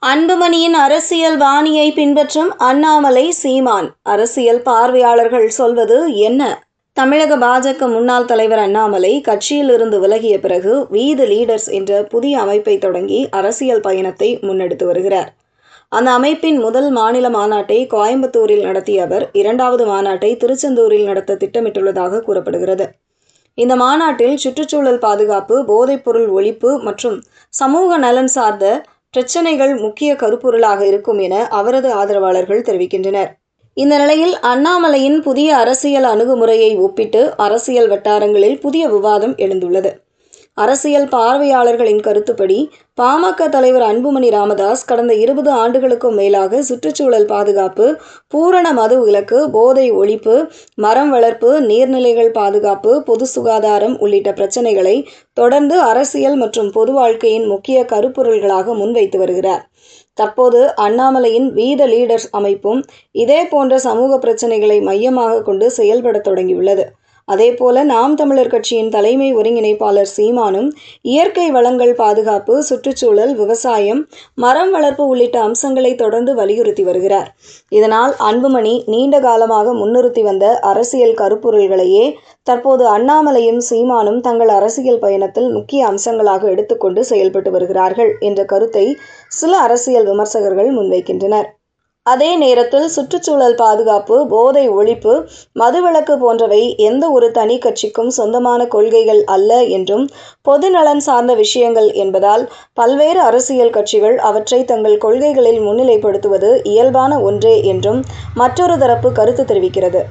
அன்புமணியின் அரசியல் பாணியை பின்பற்றும் அண்ணாமலை, சீமான். அரசியல் பார்வையாளர்கள் சொல்வது என்ன? தமிழக பாஜக முன்னாள் தலைவர் அண்ணாமலை கட்சியில் இருந்து விலகிய பிறகு வி தி லீடர்ஸ் என்ற புதிய அமைப்பை தொடங்கி அரசியல் பயணத்தை முன்னெடுத்து வருகிறார். அந்த அமைப்பின் முதல் மாநில மாநாட்டை கோயம்புத்தூரில் நடத்திய அவர் இரண்டாவது மாநாட்டை திருச்செந்தூரில் நடத்த திட்டமிட்டுள்ளதாக கூறப்படுகிறது. இந்த மாநாட்டில் சுற்றுச்சூழல் பாதுகாப்பு, போதைப்பொருள் ஒழிப்பு மற்றும் சமூக நலன் சார்ந்த பிரச்சனைகள் முக்கிய கருப்பொருளாக இருக்கும் என அவரது ஆதரவாளர்கள் தெரிவிக்கின்றனர். இந்த நிலையில் அண்ணாமலையின் புதிய அரசியல் அணுகுமுறையை ஒப்பிட்டு அரசியல் வட்டாரங்களில் புதிய விவாதம் எழுந்துள்ளது. அரசியல் பார்வையாளர்களின் கருத்துப்படி பாமக தலைவர் அன்புமணி ராமதாஸ் கடந்த 20 ஆண்டுகளுக்கும் மேலாக சுற்றுச்சூழல் பாதுகாப்பு, பூரண மது விலக்கு, போதை ஒழிப்பு, மரம் வளர்ப்பு, நீர்நிலைகள் பாதுகாப்பு, பொது சுகாதாரம் உள்ளிட்ட பிரச்சனைகளை தொடர்ந்து அரசியல் மற்றும் பொது வாழ்க்கையின் முக்கிய கருப்பொருள்களாக முன்வைத்து வருகிறார். தற்போது அண்ணாமலையின் வி தி லீடர்ஸ் அமைப்பும் இதே போன்ற சமூக பிரச்சனைகளை மையமாக கொண்டு செயல்பட தொடங்கியுள்ளது. அதேபோல நாம் தமிழர் கட்சியின் தலைமை ஒருங்கிணைப்பாளர் சீமானும் இயற்கை வளங்கள் பாதுகாப்பு, சுற்றுச்சூழல், விவசாயம், மரம் வளர்ப்பு உள்ளிட்ட அம்சங்களை தொடர்ந்து வலியுறுத்தி வருகிறார். இதனால் அன்புமணி நீண்ட காலமாக முன்னிறுத்தி வந்த அரசியல் கருப்பொருள்களையே தற்போது அண்ணாமலையும் சீமானும் தங்கள் அரசியல் பயணத்தில் முக்கிய அம்சங்களாக எடுத்துக்கொண்டு செயல்பட்டு வருகிறார்கள் என்ற கருத்தை சில அரசியல் விமர்சகர்கள் முன்வைக்கின்றனர். அதே நேரத்தில் சுற்றுச்சூழல் பாதுகாப்பு, போதை ஒழிப்பு, மதுவிலக்கு போன்றவை எந்த ஒரு தனி கட்சிக்கும் சொந்தமான கொள்கைகள் அல்ல என்றும் பொது நலன் சார்ந்த விஷயங்கள் என்பதால் பல்வேறு அரசியல் கட்சிகள் அவற்றை தங்கள் கொள்கைகளில் முன்னிலைப்படுத்துவது இயல்பான ஒன்றே என்றும் மற்றொரு தரப்பு கருத்து தெரிவிக்கிறது.